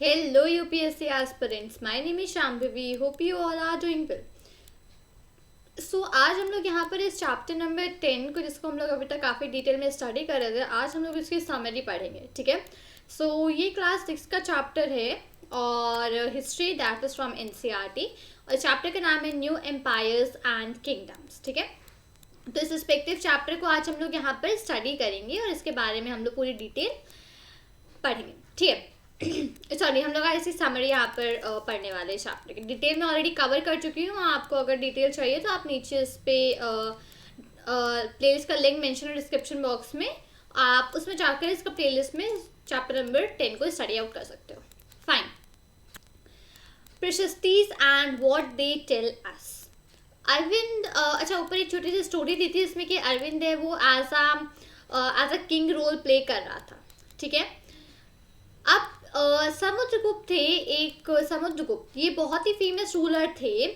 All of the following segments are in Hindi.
Hello UPSC aspirants, my name is Shambhavi. Hope you all are doing well. सो आज हम लोग यहाँ पर इस चैप्टर नंबर 10 को, जिसको हम लोग अभी तक काफ़ी डिटेल में स्टडी कर रहे थे, आज हम लोग इसकी समरी पढ़ेंगे. ठीक है. सो ये क्लास 6 का चैप्टर है और history that is from NCERT और चैप्टर का नाम है न्यू एम्पायर्स एंड किंगडम्स. ठीक है. तो इस रिस्पेक्टिव चैप्टर को आज हम लोग यहाँ पर स्टडी करेंगे और इसके बारे में हम लोग पूरी डिटेल पढ़ेंगे. ठीक है. सॉरी, हम लोग आज इसकी समरी यहाँ पर पढ़ने वाले चैप्टर की डिटेल में ऑलरेडी कवर कर चुकी हूँ. आपको अगर डिटेल चाहिए तो आप नीचे इस पे प्लेलिस्ट का लिंक मेंशन है डिस्क्रिप्शन बॉक्स में. आप उसमें जाकर इसका प्लेलिस्ट में चैप्टर नंबर 10 को स्टडी आउट कर सकते हो. Fine. Prashastis and what they tell us. Arvind, अच्छा, ऊपर एक छोटी सी स्टोरी दी थी इसमें कि अरविंद है वो as a king role play कर रहा था. ठीक है. अब समुद्रगुप्त थे. समुद्रगुप्त ये बहुत ही फेमस रूलर थे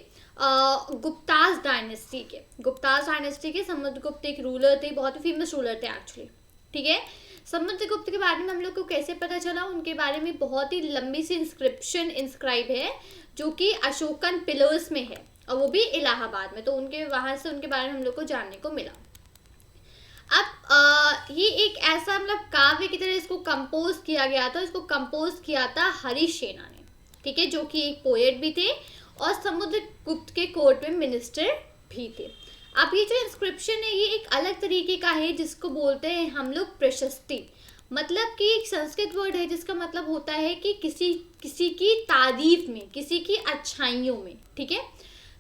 गुप्तास डायनेस्टी के समुद्रगुप्त एक रूलर थे, बहुत ही फेमस रूलर थे एक्चुअली. ठीक है. समुद्रगुप्त के बारे में हम लोग को कैसे पता चला, उनके बारे में बहुत ही लंबी सी इंस्क्राइब है जो कि अशोकन पिलर्स में है और वो भी इलाहाबाद में. तो वहाँ से उनके बारे में हम लोग को जानने को मिला. अब ये एक ऐसा मतलब काव्य की तरह इसको कंपोज किया गया था. इसको कंपोज किया था हरिसेना ने. ठीक है. जो कि एक पोएट भी थे और समुद्रगुप्त के कोर्ट में मिनिस्टर भी थे. अब ये जो इंस्क्रिप्शन है ये एक अलग तरीके का है जिसको बोलते हैं हम लोग प्रशस्ति. मतलब कि एक संस्कृत वर्ड है जिसका मतलब होता है कि किसी की तारीफ में, किसी की अच्छाइयों में. ठीक है.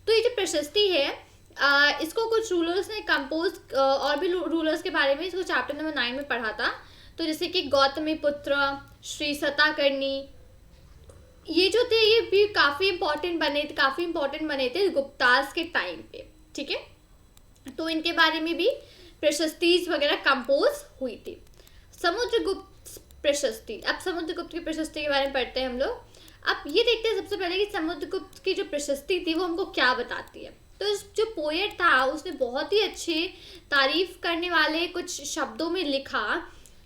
तो ये जो प्रशस्ति है इसको कुछ रूलर्स ने कंपोज, और भी रूलर्स के बारे में इसको चैप्टर नंबर 9 में पढ़ा था. तो जैसे कि गौतमीपुत्र, श्री सताकर्णी, ये जो थे ये भी काफ़ी इंपॉर्टेंट बने थे गुप्तास के टाइम पे. ठीक है. तो इनके बारे में भी प्रशस्तीज वगैरह कंपोज हुई थी. समुद्रगुप्त प्रशस्ति. अब समुद्रगुप्त की प्रशस्ति के बारे में पढ़ते हैं हम लोग. अब ये देखते हैं सबसे पहले कि समुद्रगुप्त की जो प्रशस्ति थी वो हमको क्या बताती है. तो इस जो पोएट था उसने बहुत ही अच्छे तारीफ करने वाले कुछ शब्दों में लिखा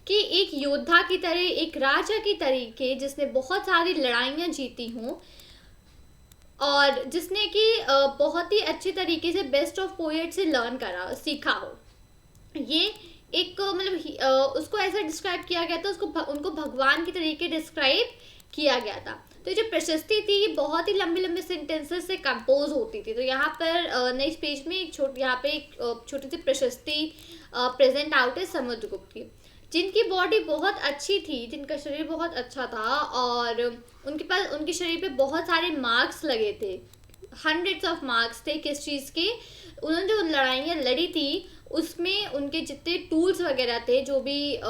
कि एक योद्धा की तरह, एक राजा की तरीके जिसने बहुत सारी लड़ाइयाँ जीती हों और जिसने कि बहुत ही अच्छे तरीके से बेस्ट ऑफ पोएट से सीखा हो. ये एक मतलब उसको ऐसा डिस्क्राइब किया गया था, उनको भगवान की तरीके डिस्क्राइब किया गया था. तो जो प्रशस्ति थी ये बहुत ही लंबे सेंटेंसेस से कंपोज होती थी. तो यहाँ पर नेक्स्ट पेज में एक छोटी सी प्रशस्ति प्रेजेंट आउट है समुद्रगुप्त की, जिनकी बॉडी बहुत अच्छी थी, जिनका शरीर बहुत अच्छा था और उनके शरीर पे बहुत सारे मार्क्स लगे थे. हंड्रेड्स ऑफ मार्क्स थे. किस चीज़ के? उन्होंने जो लड़ाइयाँ लड़ी थी उसमें उनके जितने टूल्स वगैरह थे, जो भी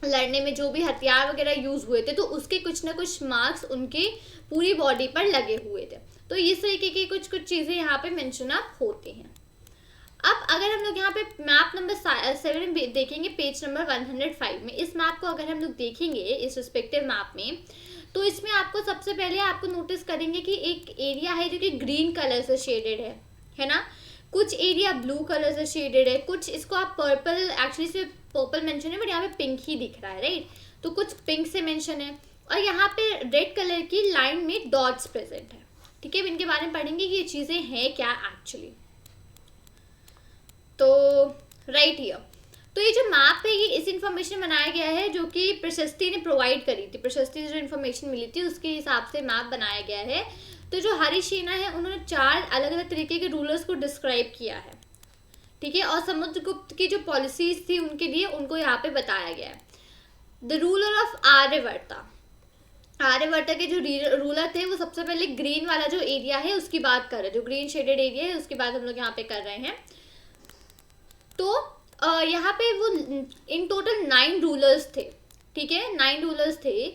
लड़ने में जो भी हथियार वगैरह यूज़ हुए थे, तो उसके कुछ ना कुछ मार्क्स उनके पूरी बॉडी पर लगे हुए थे. तो इस तरीके की कुछ चीज़ें यहाँ पे मेंशन अप होती हैं. अब अगर हम लोग यहाँ पे मैप नंबर 7 देखेंगे पेज नंबर 105 में, इस मैप को अगर हम लोग देखेंगे इस रिस्पेक्टिव मैप में, तो इसमें आपको सबसे पहले आपको नोटिस करेंगे कि एक एरिया है जो कि ग्रीन कलर से शेडेड है ना. कुछ एरिया ब्लू कलर से शेडेड है, कुछ इसको आप पर्पल, एक्चुअली से पर्पल मेंशन है बट यहाँ पे पिंक ही दिख रहा है, राइट. तो कुछ पिंक से मेंशन है और यहाँ पे रेड कलर की लाइन में डॉट्स प्रेजेंट है. ठीक है. इनके बारे में पढ़ेंगे कि ये चीज़ें हैं क्या एक्चुअली. तो राइट हियर. तो ये जो मैप है ये इस इंफॉर्मेशन बनाया गया है जो कि प्रशस्ति ने प्रोवाइड करी थी. प्रशस्ति से जो इन्फॉर्मेशन मिली थी उसके हिसाब से मैप बनाया गया है. तो जो हरिसेना है उन्होंने 4 अलग अलग तरीके के रूलर्स को डिस्क्राइब किया है. ठीक है. और समुद्रगुप्त की जो पॉलिसीज थी उनके लिए उनको यहाँ पे बताया गया है. द रूलर ऑफ आर्यवर्ता के जो रूलर थे वो सबसे पहले ग्रीन वाला जो एरिया है उसकी बात कर रहे हैं, जो ग्रीन शेडेड एरिया है उसकी बात हम लोग यहाँ पे कर रहे हैं. तो यहाँ पे वो इन टोटल 9 रूलर्स थे. ठीक है. 9 रूलर्स थे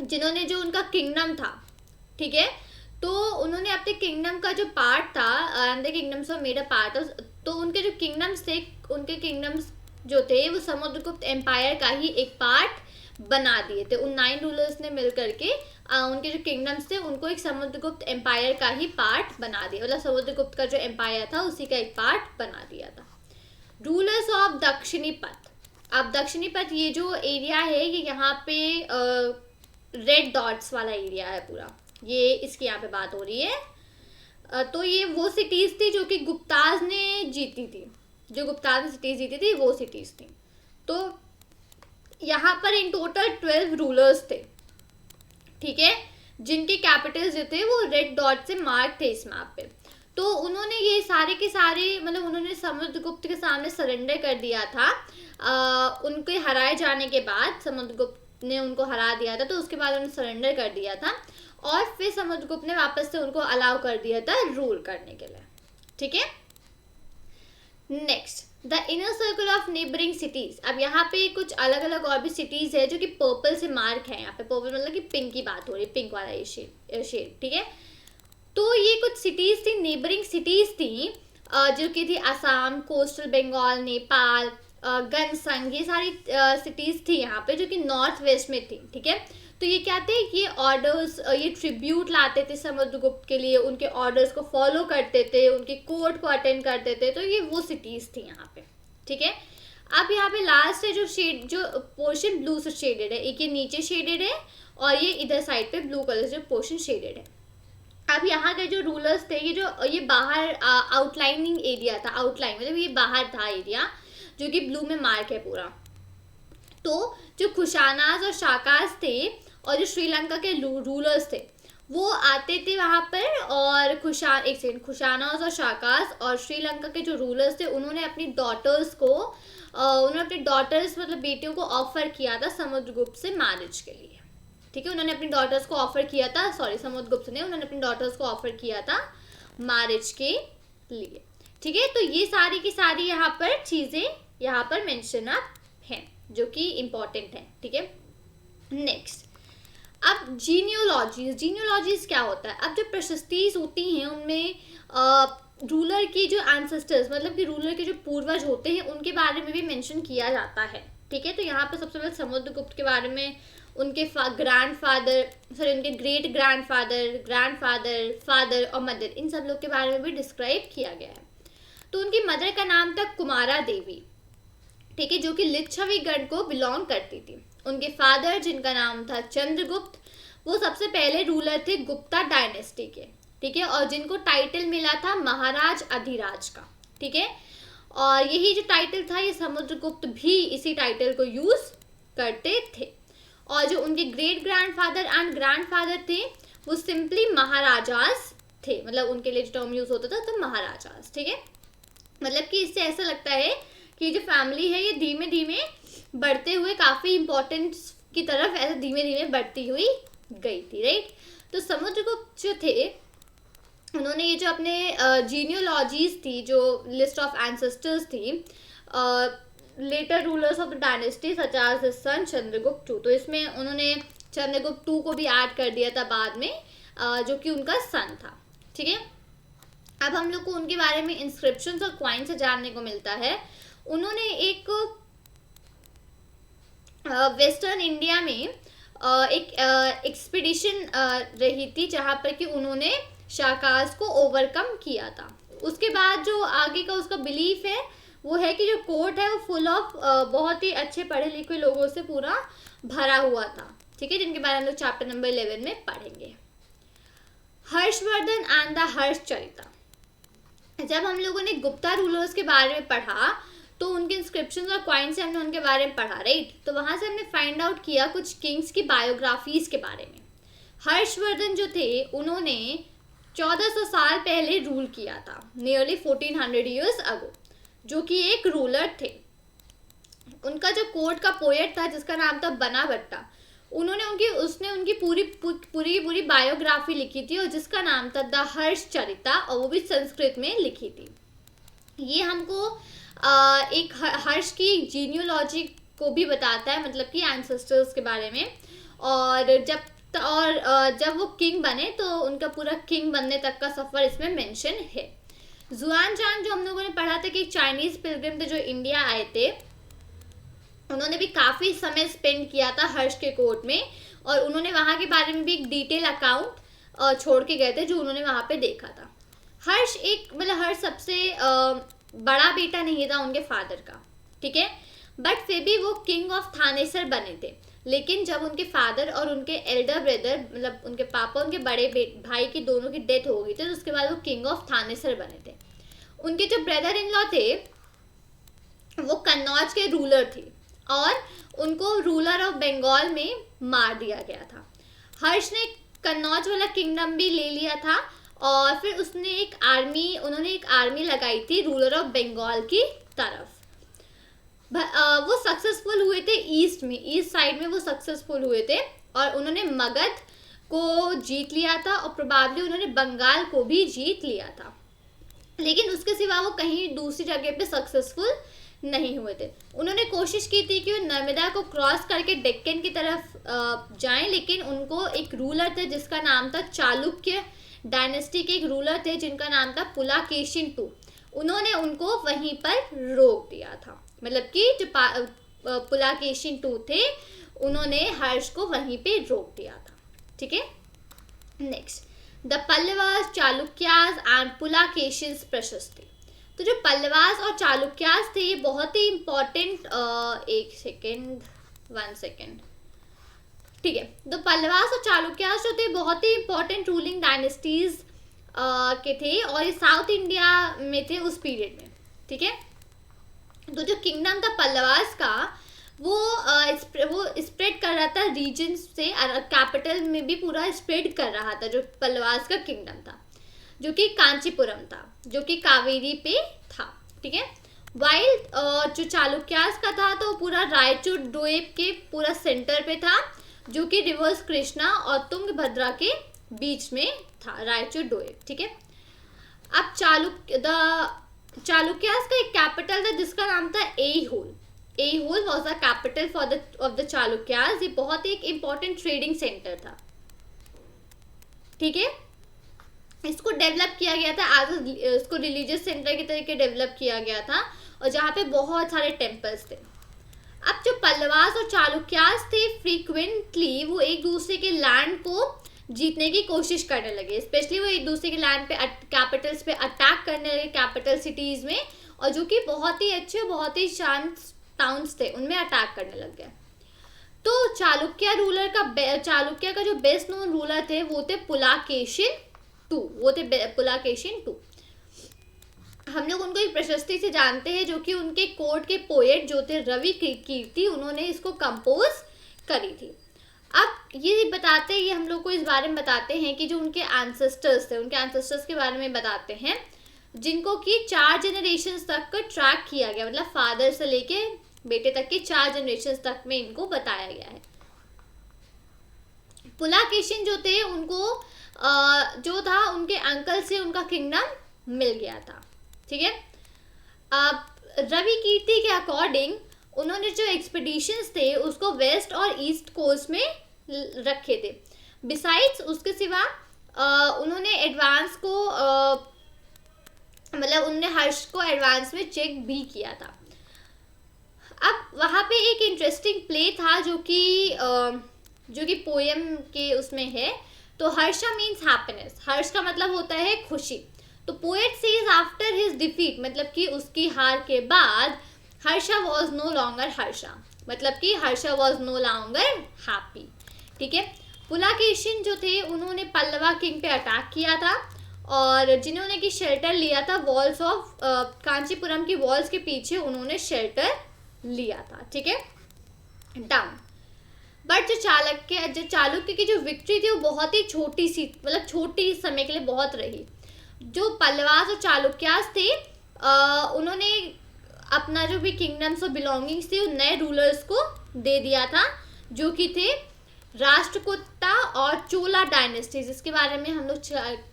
जिन्होंने जो उनका किंगडम था. ठीक है. तो उन्होंने अपने किंगडम का जो पार्ट था, and the kingdoms were made a part of, तो उनके जो किंगडम्स थे, उनके किंगडम्स जो थे वो समुद्रगुप्त एम्पायर का ही एक पार्ट बना दिए थे. उन 9 रूलर्स ने मिल करके उनके जो किंगडम्स थे उनको एक समुद्रगुप्त एम्पायर का ही पार्ट बना दिया. मतलब समुद्रगुप्त का जो एम्पायर था उसी का एक पार्ट बना दिया था. रूलर्स ऑफ दक्षिणी पथ. अब दक्षिणी पथ ये जो एरिया है ये यहाँ पे रेड डॉट्स वाला एरिया है पूरा, ये इसकी यहाँ पे बात हो रही है। तो ये वो सिटीज थी जो कि गुप्ताज ने जीती थी, जो गुप्ताज ने सिटीज जीती थी वो सिटीज थी। तो यहाँ पर इन टोटल 12 रूलर्स थे, ठीक है, जिनके कैपिटल्स जो थे वो रेड डॉट से मार्क थे इस मैप पे। तो उन्होंने ये सारे के सारे मतलब उन्होंने समुद्रगुप्त के सामने सरेंडर कर दिया था। उनके हराए जाने के बाद समुद्रगुप्त ने उनको हरा दिया था, तो उसके बाद उन्होंने सरेंडर कर दिया था और फिर समुद्रगुप्त ने वापस से उनको अलाउ कर दिया था रूल करने के लिए, ठीक है। Next the inner circle of neighbouring cities. अब यहाँ पे कुछ अलग अलग और भी सिटीज है जो कि पर्पल से मार्क है, यहाँ पे पर्पल मतलब कि पिंक की बात हो रही है, पिंक वाला ये शेड, ठीक है। तो ये कुछ सिटीज थी, नेबरिंग सिटीज थी जो कि थी असम, कोस्टल बंगाल, नेपाल, गनसंग, ये सारी सिटीज थी यहाँ पे जो कि नॉर्थ वेस्ट में थी, ठीक है। तो ये क्या थे, ये ऑर्डर्स, ये ट्रिब्यूट लाते थे समुद्रगुप्त के लिए, उनके ऑर्डर्स को फॉलो करते थे, उनके कोर्ट को अटेंड करते थे। तो ये वो सिटीज थी यहाँ पे, ठीक है। अब यहाँ पे लास्ट है जो शेड, जो पोर्शन ब्लू से शेडेड है, एक ये नीचे शेडेड है और ये इधर साइड पे ब्लू कलर से पोर्शन शेडेड है। अब यहाँ के जो रूलर्स थे, ये बाहर आउटलाइनिंग एरिया था, आउटलाइन मतलब ये बाहर था एरिया जो कि ब्लू में मार्क है पूरा। तो जो खुशानाज और शाकाज थे और जो श्रीलंका के रूलर्स थे वो आते थे वहाँ पर, और खुशानाज और शाकाज और श्रीलंका के जो रूलर्स थे उन्होंने अपनी डॉटर्स को मतलब बेटियों को ऑफर किया था समुद्रगुप्त से मैरिज के लिए, ठीक है। उन्होंने अपनी डॉटर्स को ऑफर किया था, समुद्रगुप्त ने उन्होंने अपनी डॉटर्स को ऑफर किया था मैरिज के लिए, ठीक है। तो ये सारी की सारी यहाँ पर चीज़ें यहाँ पर मेंशन अप हैं जो कि इम्पोर्टेंट है, ठीक है। नेक्स्ट अब जीनियोलॉजीज क्या होता है। अब जो प्रशस्तीज होती हैं उनमें रूलर की जो एंसेस्टर्स मतलब कि रूलर के जो पूर्वज होते हैं उनके बारे में भी मेंशन किया जाता है, ठीक है। तो यहाँ पर सबसे पहले समुद्रगुप्त के बारे में, उनके उनके ग्रेट ग्रैंडफादर, फादर और मदर, इन सब लोग के बारे में भी डिस्क्राइब किया गया है। तो उनकी मदर का नाम था कुमारा देवी, ठीक है, जो कि लिच्छवी गण को बिलोंग करती थी। उनके फादर जिनका नाम था चंद्रगुप्त, वो सबसे पहले रूलर थे गुप्ता डायनेस्टी के, ठीक है, और जिनको टाइटल मिला था महाराज अधिराज का, ठीक है। और यही जो टाइटल था ये समुद्रगुप्त भी इसी टाइटल को यूज करते थे। और जो उनके ग्रेट ग्रैंडफादर एंड ग्रैंडफादर थे वो सिंपली महाराजास थे, मतलब उनके लिए जो टर्म यूज होता था तो महाराजास, ठीक है। मतलब कि इससे ऐसा लगता है कि जो फैमिली है ये धीमे धीमे बढ़ते हुए काफ़ी इम्पोर्टेंस की तरफ ऐसे धीमे धीमे बढ़ती हुई गई थी, राइट। तो समुद्रगुप्त जो थे उन्होंने ये जो अपने जीनियोलॉजीज थी, जो लिस्ट ऑफ एंसेस्टर्स थी, later rulers of the dynasty such as his son Chandragupta II, तो इसमें उन्होंने चंद्रगुप्त II को भी ऐड कर दिया था बाद में, जो कि उनका सन था, ठीक है। अब हम लोग को उनके बारे में इंस्क्रिप्शंस और क्वाइन से जानने को मिलता है। उन्होंने एक वेस्टर्न इंडिया में एक एक्सपीडिशन रही थी जहाँ पर कि उन्होंने शाकाज को ओवरकम किया था। उसके बाद जो आगे का उसका बिलीफ है वो है कि जो कोर्ट है वो फुल ऑफ बहुत ही अच्छे पढ़े लिखे लोगों से पूरा भरा हुआ था, ठीक है, जिनके बारे में हम लोग चैप्टर नंबर 11 में पढ़ेंगे। Harshavardhana and the Harshacharita. जब हम लोगों ने गुप्ता रूलर्स के बारे में पढ़ा तो उनके इंस्क्रिप्शंस और क्वाइन से हमने उनके बारे में पढ़ा, राइट। तो वहाँ से हमने फाइंड आउट किया कुछ किंग्स की बायोग्राफीज के बारे में। हर्षवर्धन जो थे उन्होंने 1400 साल पहले रूल किया था, नियरली 1400 ईयर्स अगो, जो कि एक रूलर थे। उनका जो कोर्ट का पोएट था जिसका नाम था बनाभट्टा, उसने उनकी पूरी बायोग्राफी लिखी थी और जिसका नाम था द हर्षचरिता, और वो भी संस्कृत में लिखी थी। ये हमको एक हर्ष की जीनियोलॉजी को भी बताता है, मतलब कि एंसेस्टर्स के बारे में। और जब वो किंग बने तो उनका पूरा किंग बनने तक का सफ़र इसमें मेंशन है। जुआनजांग जो हम लोगों ने पढ़ा था कि एक चाइनीज पिलग्रिम थे जो इंडिया आए थे, उन्होंने भी काफ़ी समय स्पेंड किया था हर्ष के कोर्ट में, और उन्होंने वहाँ के बारे में भी एक डिटेल अकाउंट छोड़ के गए थे जो उन्होंने वहाँ पे देखा था। हर्ष सबसे बड़ा बेटा नहीं था उनके फादर का, ठीक है। बट फिर भी वो किंग ऑफ थानेसर बने थे। लेकिन जब उनके फादर और उनके एल्डर ब्रदर मतलब उनके पापा उनके बड़े भाई की दोनों की डेथ हो गई थी, तो उसके बाद वो किंग ऑफ थानेसर बने थे। उनके जो ब्रदर इन लॉ थे वो कन्नौज के रूलर थे और उनको रूलर ऑफ बंगाल में मार दिया गया था। हर्ष ने कन्नौज वाला किंगडम भी ले लिया था और फिर उन्होंने एक आर्मी लगाई थी रूलर ऑफ बंगाल की तरफ। वो सक्सेसफुल हुए थे ईस्ट साइड में वो सक्सेसफुल हुए थे और उन्होंने मगध को जीत लिया था और प्रोबेबली उन्होंने बंगाल को भी जीत लिया था। लेकिन उसके सिवा वो कहीं दूसरी जगह पे सक्सेसफुल नहीं हुए थे। उन्होंने कोशिश की थी कि वो नर्मदा को क्रॉस करके डेक्कन की तरफ जाएं, लेकिन उनको एक रूलर थे जिसका नाम था चालुक्य डायनेस्टी के एक रूलर थे जिनका नाम था पुलाकेशिन II। उन्होंने उनको वहीं पर रोक दिया था। मतलब कि जो पुलाकेशिन II थे उन्होंने हर्ष को वहीं पे रोक दिया था। ठीक है, next the Pallavas Chalukyas and Pulakeshin's prashasti. तो जो पल्लवास और चालुक्यास थे ये बहुत ही इम्पोर्टेंट वन सेकेंड ठीक है, तो पल्लवास और चालुक्यास जो थे बहुत ही इम्पोर्टेंट रूलिंग डायनेस्टीज के थे और ये साउथ इंडिया में थे उस पीरियड में। ठीक है, तो जो किंगडम था पल्लवास का वो स्प्रेड कर रहा था रीजन से, कैपिटल में भी पूरा स्प्रेड कर रहा था। जो पल्लवास का किंगडम था जो कि कांचीपुरम था, जो कि कावेरी पे था। ठीक है, वाइल जो चालुक्यास का था तो पूरा रायचूर द्वीप के पूरा सेंटर पे था, जो कि रिवर्स कृष्णा और तुंगभद्रा के बीच में था रायचूर द्वीप। ठीक है, अब चालुक्यास का एक कैपिटल था जिसका नाम था Aihole. Aihole was the capital of the Chalukyas. ये बहुत ही एक इम्पोर्टेंट ट्रेडिंग सेंटर था। ठीक है, इसको डेवलप किया गया था इसको रिलीजियस सेंटर के तरीके डेवलप किया गया था और जहाँ पे बहुत सारे टेम्पल्स थे। अब जो पल्लवास और चालुक्यास थे फ्रीक्वेंटली वो एक दूसरे के लैंड को जीतने की कोशिश करने लगे। स्पेशली वो एक दूसरे के लैंड पे कैपिटल्स पे अटैक करने लगे, कैपिटल सिटीज में, और जो कि बहुत ही अच्छे बहुत ही शांत टाउन्स थे उनमें अटैक करने लग गए। तो चालुक्य का जो बेस्ट नोन रूलर थे वो थे पुलाकेशिन II। हम लोग उनको एक प्रशस्ति से जानते हैं जो कि उनके कोर्ट के पोएट जो थे रवि कीर्ति, उन्होंने इसको कंपोज करी थी। अब ये हम लोग को इस बारे में बताते हैं कि जो उनके एंसेस्टर्स थे, उनके एंसेस्टर्स के बारे में बताते हैं जिनको कि 4 जनरेशंस तक का ट्रैक किया गया, मतलब फादर से लेके बेटे तक के 4 जनरेशंस तक में इनको बताया गया है। पुलाकेशिन जो थे उनको जो था उनके अंकल से उनका किंगडम मिल गया था। ठीक है, अब रवि कीर्ति के अकॉर्डिंग उन्होंने जो एक्सपीडिशंस थे उसको वेस्ट और ईस्ट कोस्ट में रखे थे। बिसाइड्स उसके सिवा उन्होंने एडवांस को मतलब उन्होंने हर्ष को एडवांस में चेक भी किया था। अब वहाँ पे एक इंटरेस्टिंग प्ले था जो कि पोएम के उसमें है। तो हर्षा मीन्स हैप्पीनेस, हर्ष का मतलब होता है खुशी। तो poet says after his defeat, मतलब कि उसकी हार के बाद Harsha was no longer Harsha, मतलब कि Harsha was no longer happy. ठीक है, पुलाकेशिन जो थे उन्होंने पल्लवा किंग पे अटैक किया था और जिन्होंने कि शेल्टर लिया था वॉल्स ऑफ कांचीपुरम की वॉल्स के पीछे उन्होंने शेल्टर लिया था। ठीक है, डाउन। बट जो चालुक्य की जो विक्ट्री थी वो बहुत ही छोटी सी, मतलब छोटी समय के लिए बहुत रही। जो पल्लवास और चालुक्यास थे उन्होंने अपना जो भी किंगडम्स और बिलोंगिंग्स थी उन नए रूलर्स को दे दिया था जो कि थे राष्ट्रकूटा और चोला डायनेस्टी, जिसके बारे में हम लोग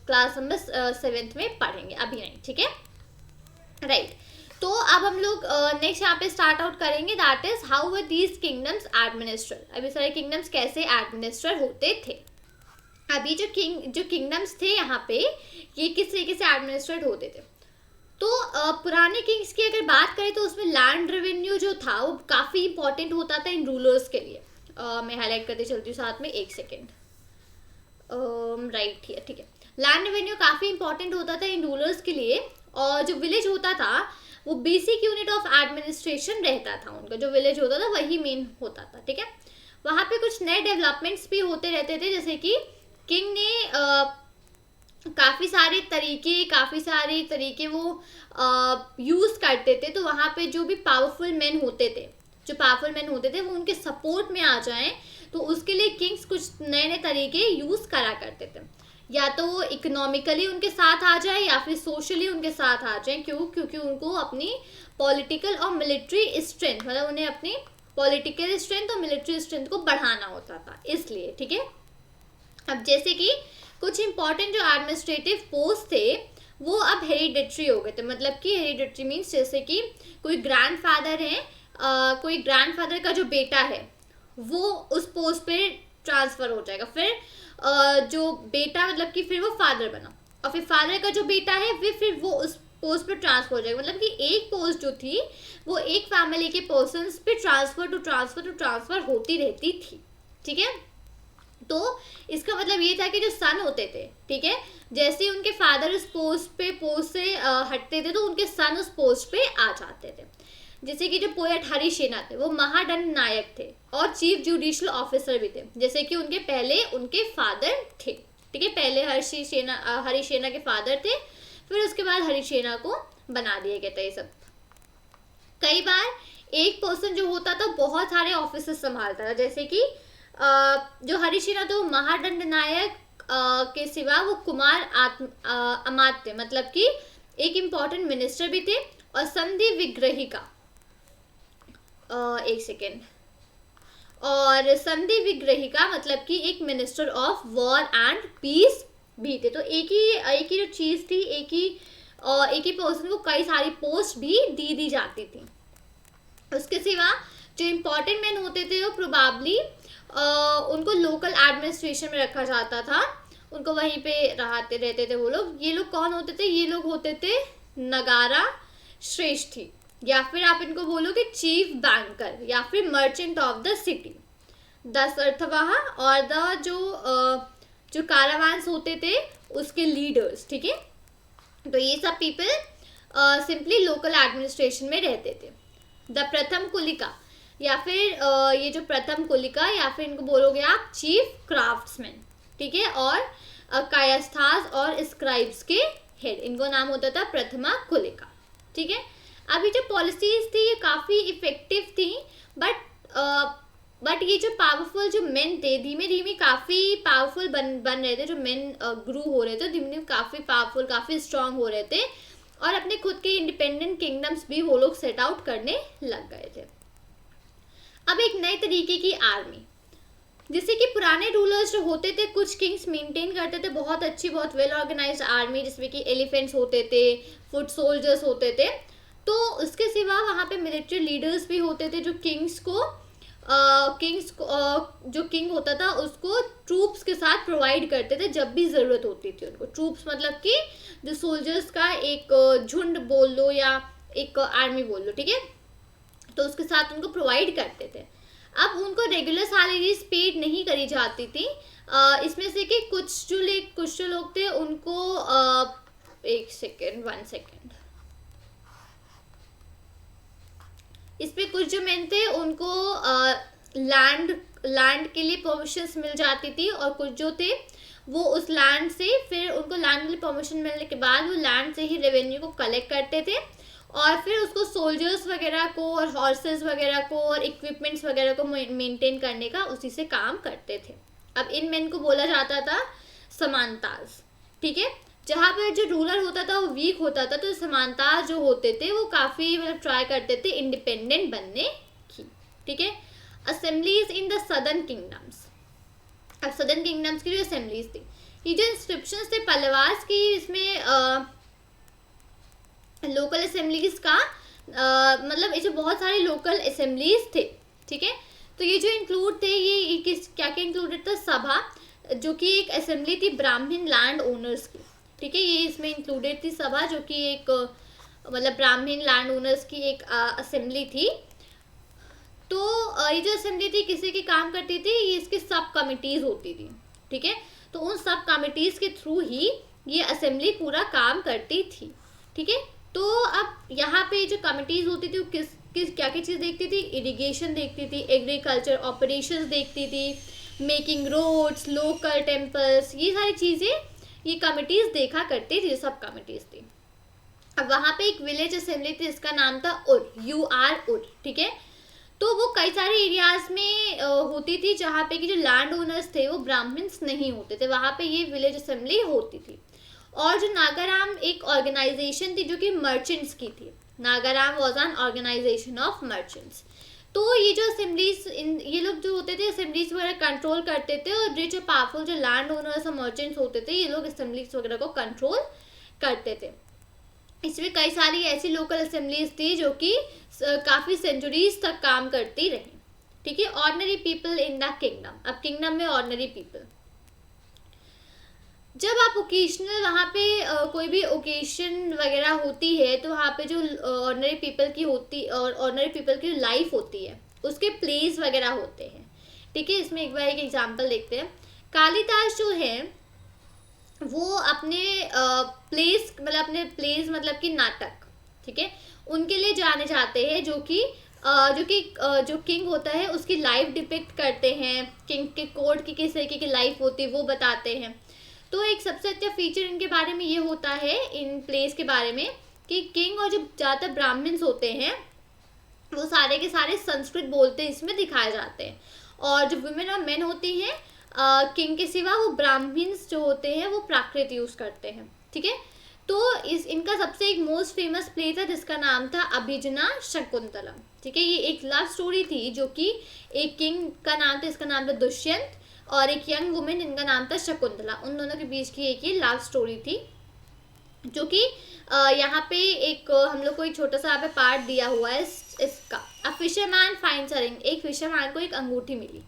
क्लास नंबर 7 में पढ़ेंगे, अभी नहीं। ठीक है, राइट। तो अब हम लोग नेक्स्ट यहाँ पे स्टार्ट आउट करेंगे, that is how were these kingdoms administrate. अभी सारे किंगडम्स कैसे एडमिनिस्टर होते थे। अभी जो किंगडम्स थे यहाँ पे ये किस तरीके से एडमिनिस्ट्रेट होते थे। तो पुराने किंग्स की अगर बात करें तो उसमें लैंड रेवेन्यू जो था वो काफ़ी इंपॉर्टेंट होता था इन रूलर्स के लिए। मैं हाईलाइट करते चलती हूँ साथ में, एक सेकेंड, राइट है। ठीक है, लैंड रेवेन्यू काफ़ी इंपॉर्टेंट होता था इन रूलर्स के लिए। और जो विलेज होता था वो बेसिक यूनिट ऑफ एडमिनिस्ट्रेशन रहता था उनका, जो विलेज होता था वही मेन होता था, ठीक है। वहाँ पे कुछ नए डेवलपमेंट्स भी होते रहते थे, जैसे कि किंग ने काफ़ी सारे तरीके वो यूज़ करते थे। तो वहाँ पे जो पावरफुल मैन होते थे वो उनके सपोर्ट में आ जाएं, तो उसके लिए किंग्स कुछ नए नए तरीके यूज़ करा करते थे। या तो वो इकोनॉमिकली उनके साथ आ जाए या फिर सोशली उनके साथ आ जाए। क्योंकि उनको अपनी पॉलिटिकल और मिलिट्री स्ट्रेंथ, मतलब उन्हें अपनी पॉलिटिकल स्ट्रेंथ और मिलिट्री स्ट्रेंथ को बढ़ाना होता था, इसलिए, ठीक है। अब जैसे कि कुछ इंपॉर्टेंट जो एडमिनिस्ट्रेटिव पोस्ट थे वो अब हेरिडेटरी हो गए थे। मतलब कि हेरिडेटरी मीन्स जैसे कि कोई ग्रैंडफादर है, कोई ग्रैंडफादर का जो बेटा है वो उस पोस्ट पे ट्रांसफ़र हो जाएगा। फिर जो बेटा, मतलब कि फिर वो फादर बना, और फिर फादर का जो बेटा है फिर वो उस पोस्ट पे ट्रांसफर हो जाएगा। मतलब कि एक पोस्ट जो थी वो एक फैमिली के पर्सन्स पे ट्रांसफर होती रहती थी, ठीक है। तो इसका मतलब ये था कि जो सन होते थे, ठीक है, जैसे ही उनके फादर उस पोस्ट से हटते थे तो उनके सन उस पोस्ट पे आ जाते थे। जैसे कि जो पोएट हरिसेना थे वो महादंड नायक थे और चीफ जुडिशियल ऑफिसर भी थे, जैसे कि उनके फादर थे, ठीक है। पहले हरिसेना के फादर थे, फिर उसके बाद हरिसेना को बना दिया गया था ये सब। कई बार एक पर्सन जो होता था बहुत सारे ऑफिसर संभालता था, जैसे कि जो हरिसेना तो महादंड नायक के सिवा वो कुमार अमात्य थे, मतलब कि एक इम्पॉर्टेंट मिनिस्टर भी थे, और संधि विग्रहिका, एक सेकेंड, और संधि विग्रहिका मतलब कि एक minister of war and peace भी थे। तो एक ही जो चीज़ थी, एक ही पर्सन को कई सारी पोस्ट भी दी जाती थी। उसके सिवा जो इम्पोर्टेंट मैन होते थे वो प्रोबेबली उनको लोकल एडमिनिस्ट्रेशन में रखा जाता था, उनको वहीं पे रहते थे वो लोग। ये लोग कौन होते थे? ये लोग होते थे नगारा श्रेष्ठी, या फिर आप इनको बोलोगे चीफ बैंकर, या फिर मर्चेंट ऑफ द सिटी, 10 अर्थवाह, और जो कारावांस होते थे उसके लीडर्स, ठीक है। तो ये सब पीपल सिंपली लोकल एडमिनिस्ट्रेशन में रहते थे। द प्रथम कुलिका, या फिर ये जो प्रथम कुलिका, या फिर इनको बोलोगे आप चीफ क्राफ्ट्समैन, ठीक है, और कायस्थास और स्क्राइब्स के हेड, इनको नाम होता था प्रथमा कुलिका, ठीक है। अभी जो पॉलिसीज थी ये काफ़ी इफेक्टिव थी, बट ये जो पावरफुल जो मेन थे धीमे धीमे काफ़ी पावरफुल बन रहे थे। जो मेन ग्रू हो रहे थे धीमे धीमे काफ़ी पावरफुल, काफ़ी स्ट्रांग हो रहे थे, और अपने खुद के इंडिपेंडेंट किंगडम्स भी वो लोग सेट आउट करने लग गए थे। अब एक नए तरीके की आर्मी, जैसे कि पुराने रूलर्स जो होते थे, कुछ किंग्स मेंटेन करते थे बहुत अच्छी, बहुत वेल ऑर्गेनाइज्ड आर्मी, जिसमें कि एलिफेंट्स होते थे, फुट सोल्जर्स होते थे। तो उसके सिवा वहाँ पे मिलिट्री लीडर्स भी होते थे, जो जो किंग होता था उसको ट्रूप्स के साथ प्रोवाइड करते थे जब भी ज़रूरत होती थी उनको। ट्रूप्स मतलब कि जो सोल्जर्स का एक झुंड बोल लो या एक आर्मी बोल लो, ठीक है, तो उसके साथ उनको प्रोवाइड करते थे। अब उनको रेगुलर सैलरीज पेड नहीं करी जाती थी। इसमें से कि कुछ जो लोग थे उनको वन सेकेंड, इस पे कुछ जो मेन थे उनको लैंड के लिए परमिशंस मिल जाती थी, और कुछ जो थे वो उस लैंड से, फिर उनको लैंड के लिए परमिशन मिलने के बाद वो लैंड से ही रेवेन्यू को कलेक्ट करते थे, और फिर उसको सोल्जर्स वगैरह को और हॉर्सेस वगैरह को और इक्विपमेंट्स वगैरह को मेंटेन करने का उसी से काम करते थे। अब इन मेन को बोला जाता था समानताज, ठीक है। जहाँ पर जो रूलर होता था वो वीक होता था, तो समानताज जो होते थे वो काफ़ी मतलब ट्राई करते थे इंडिपेंडेंट बनने की, ठीक है। Assemblies in the southern kingdoms, अब सदर्न किंगडम्स की जो असेंबलीज थी, ये जो इंस्क्रिप्शंस थे पल्लवास की, इसमें लोकल असेंबलीज का मतलब ये जो बहुत सारे लोकल असेंबलीज थे, ठीक है। तो ये जो इंक्लूड थे, ये क्या इंक्लूडेड था? सभा, जो कि एक असेंबली थी ब्राह्मण लैंड ओनर्स की, ठीक है, ये इसमें इंक्लूडेड थी सभा, जो कि एक मतलब ब्राह्मण लैंड ओनर्स की एक असेंबली थी। तो ये जो असेंबली थी किसी की काम करती थी? ये इसकी सब कमिटीज़ होती थी, ठीक है। तो उन सब कमिटीज़ के थ्रू ही ये असेंबली पूरा काम करती थी, ठीक है। तो अब यहाँ पे जो कमिटीज़ होती थी वो किस किस क्या क्या चीज़ देखती थी, इरिगेशन देखती थी, एग्रीकल्चर ऑपरेशंस देखती थी, मेकिंग रोड्स, लोकल टेम्पल्स, ये सारी चीज़ें ये कमिटीज़ देखा करती थी, सब कमिटीज़ थी। अब वहाँ पे एक विलेज असेंबली थी, इसका नाम था उर, UR, ठीक है। तो वो कई सारे एरियाज में होती थी जहाँ पे कि जो लैंड ओनर्स थे वो ब्राह्मण्स नहीं होते थे, वहाँ पे ये विलेज असेंबली होती थी। और जो नागाराम एक ऑर्गेनाइजेशन थी जो कि मर्चेंट्स की थी, Nagaram was an organisation of merchants. तो ये जो असेंबलीज ये लोग जो होते थे असेंबलीज वगैरह कंट्रोल करते थे, और ये जो पावरफुल जो लैंड ओनर्स और मर्चेंट्स होते थे ये लोग असेंबलीज वगैरह को कंट्रोल करते थे। इसमें कई सारी ऐसी लोकल असेंबलीज थी जो कि काफ़ी सेंचुरीज तक काम करती रही, ठीक है। Ordinary people in the kingdom, अब किंगडम में ऑर्डिनरी पीपल, जब आप ओकेशनल वहाँ पे कोई भी ओकेशन वगैरह होती है तो वहाँ पे जो ऑर्डिनरी पीपल की होती और ऑर्डिनरी पीपल की लाइफ होती है उसके प्लेस वगैरह होते हैं, ठीक है। इसमें एक बार एक एग्जांपल देखते हैं। कालिदास जो है वो अपने प्लेस मतलब कि नाटक, ठीक है, उनके लिए जाने जाते हैं जो कि जो किंग होता है उसकी लाइफ डिपिक्ट करते हैं, किंग के कोर्ट की किस तरीके की लाइफ होती है वो बताते हैं। तो एक सबसे अच्छा फीचर इनके बारे में ये होता है इन प्लेस के बारे में कि किंग और जो ज़्यादातर ब्राह्मण्स होते हैं वो सारे के सारे संस्कृत बोलते इसमें दिखाए जाते हैं, और जो वुमेन और मेन होती हैं किंग के सिवा वो ब्राह्मण्स जो होते हैं वो प्राकृत यूज़ करते हैं, ठीक है। तो इनका सबसे एक मोस्ट फेमस प्ले था जिसका नाम था अभिजना शकुंतलम, ठीक है। ये एक लव स्टोरी थी जो कि एक किंग का नाम था, इसका नाम था दुष्यंत, और एक यंग वुमेन इनका नाम था शकुंतला, उन दोनों के बीच की एक ये लव स्टोरी थी जो कि यहाँ पे एक हम लोग को एक छोटा सा यहाँ पे पार्ट दिया हुआ है इसका। A fisherman finds a ring, एक फिशरमैन को एक अंगूठी मिली।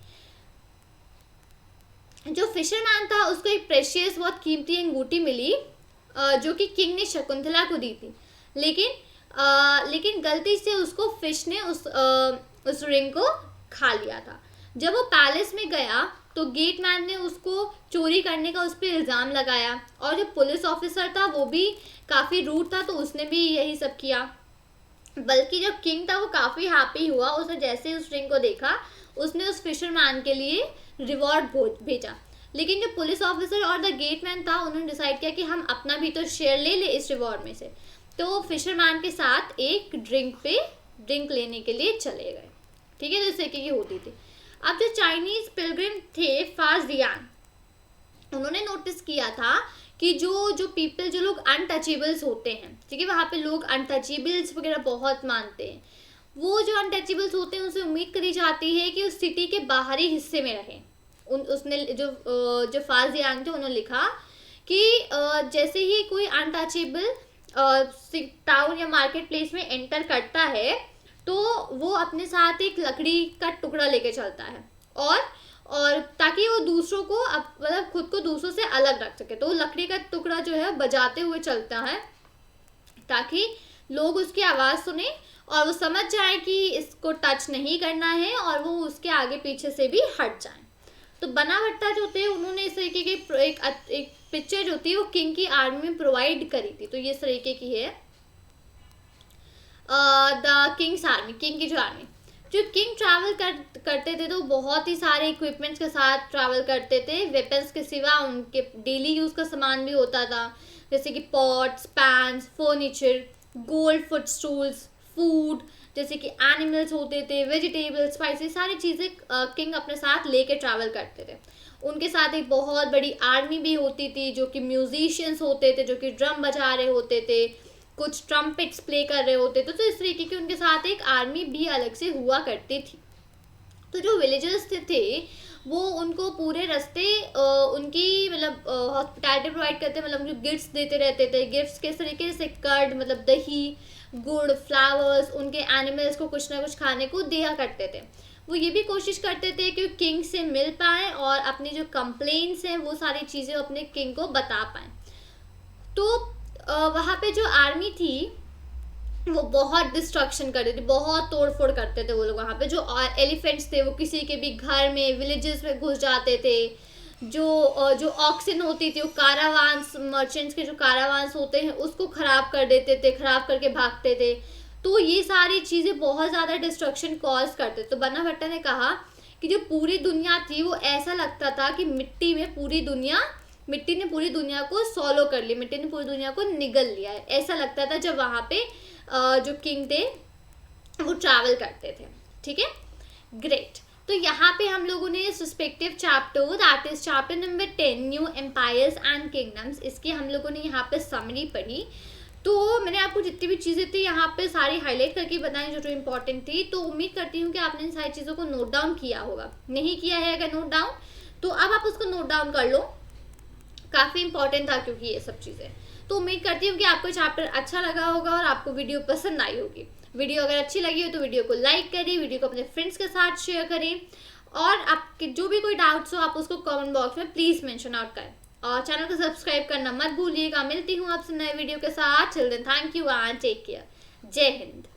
जो फिशरमैन था उसको एक प्रेशियस बहुत कीमती अंगूठी मिली जो कि किंग ने शकुंतला को दी थी, लेकिन गलती से उसको फिश ने उस रिंग को खा लिया था। जब वो पैलेस में गया तो गेटमैन ने उसको चोरी करने का उस पर इल्ज़ाम लगाया, और जो पुलिस ऑफिसर था वो भी काफ़ी रूड था तो उसने भी यही सब किया। बल्कि जो किंग था वो काफ़ी हैप्पी हुआ, उसने जैसे ही उस रिंग को देखा उसने उस फिशरमैन के लिए रिवॉर्ड भेजा। लेकिन जो पुलिस ऑफिसर और द गेटमैन था उन्होंने डिसाइड किया कि हम अपना भी तो शेयर ले ले इस रिवॉर्ड में से, तो फिशरमैन के साथ एक ड्रिंक लेने के लिए चले गए, ठीक है। तो इस तरीके की होती थी। अब जो चाइनीज पिलग्रिम थे फाजियान, उन्होंने नोटिस किया था कि जो पीपल जो लोग अनटचेबल्स होते हैं, ठीक है, वहाँ पे लोग अनटचेबल्स वगैरह बहुत मानते हैं। वो जो अनटचेबल्स होते हैं उनसे उम्मीद करी जाती है कि उस सिटी के बाहरी हिस्से में रहें। उसने जो फाजियान थे उन्होंने लिखा कि जैसे ही कोई अनटचेबल टाउन या मार्केट प्लेस में एंटर करता है तो वो अपने साथ एक लकड़ी का टुकड़ा लेके चलता है, और ताकि वो दूसरों को मतलब खुद को दूसरों से अलग रख सके। तो वो लकड़ी का टुकड़ा जो है बजाते हुए चलता है ताकि लोग उसकी आवाज़ सुने और वो समझ जाए कि इसको टच नहीं करना है और वो उसके आगे पीछे से भी हट जाए। तो बनावट्टा जो थे उन्होंने इस तरीके की एक पिक्चर जो थी वो किंग की आर्मी में प्रोवाइड करी थी। तो ये इस तरीके की है द किंग्स आर्मी, किंग की जो आर्मी। जो किंग ट्रैवल करते थे तो बहुत ही सारे इक्विपमेंट्स के साथ ट्रैवल करते थे। वेपन्स के सिवा उनके डेली यूज़ का सामान भी होता था, जैसे कि pots, pans, furniture, gold foot stools, food जैसे कि एनिमल्स होते थे, वेजिटेबल्स, स्पाइसेस, सारी चीज़ें किंग अपने साथ लेके ट्रैवल करते थे। उनके साथ एक बहुत बड़ी आर्मी भी होती थी जो कि म्यूजिशियंस होते थे, जो कि ड्रम बजा रहे होते थे, कुछ ट्रम्पेट्स प्ले कर रहे होते थे। तो इस तरीके की उनके साथ एक आर्मी भी अलग से हुआ करती थी। तो जो विलेजर्स थे वो उनको पूरे रास्ते उनकी मतलब हॉस्पिटैलिटी प्रोवाइड करते, मतलब जो गिफ्ट्स देते रहते थे। गिफ्ट्स किस तरीके से कर्ड मतलब दही, गुड़, फ्लावर्स, उनके एनिमल्स को कुछ ना कुछ खाने को दिया करते थे। वो ये भी कोशिश करते थे कि किंग से मिल पाएँ और अपनी जो कंप्लेंट्स हैं वो सारी चीज़ें अपने किंग को बता पाएँ। तो वहाँ पे जो आर्मी थी वो बहुत डिस्ट्रक्शन करते थे, बहुत तोड़ फोड़ करते थे वो लोग। वहाँ पे जो एलिफेंट्स थे वो किसी के भी घर में, विलेजेस में घुस जाते थे, जो ऑक्शन होती थी, वो कारावांस, मर्चेंट्स के जो कारावांस होते हैं उसको ख़राब कर देते थे, ख़राब करके भागते थे। तो ये सारी चीज़ें बहुत ज़्यादा डिस्ट्रक्शन कॉज करते। तो बन्ना भट्टा ने कहा कि जो पूरी दुनिया थी वो ऐसा लगता था कि मिट्टी ने पूरी दुनिया को सॉलो कर लिया, मिट्टी ने पूरी दुनिया को निगल लिया है, ऐसा लगता था जब वहाँ पे जो किंग थे वो ट्रैवल करते थे। ठीक है, ग्रेट। तो यहाँ पे हम लोगों ने respective chapter, that is chapter number 10 new empires and kingdoms, इसकी हम लोगों ने यहाँ पे समरी पढ़ी। तो मैंने आपको जितनी भी चीज़ें थी यहाँ पे सारी हाईलाइट करके बताई जो इम्पोर्टेंट थी। तो उम्मीद करती हूँ कि आपने इन सारी चीज़ों को नोट डाउन किया होगा। नहीं किया है अगर नोट डाउन, तो अब आप उसको नोट डाउन कर लो, काफ़ी इंपॉर्टेंट था क्योंकि ये सब चीज़ें। तो उम्मीद करती हूँ कि आपको चैप्टर अच्छा लगा होगा और आपको वीडियो पसंद आई होगी। वीडियो अगर अच्छी लगी हो तो वीडियो को लाइक करें, वीडियो को अपने फ्रेंड्स के साथ शेयर करें, और आपके जो भी कोई डाउट्स हो आप उसको कमेंट बॉक्स में प्लीज़ मेंशन आउट करें, और चैनल को सब्सक्राइब करना मत भूलिएगा। मिलती हूँ आपसे नए वीडियो के साथ। Till then thank you and take care. जय हिंद।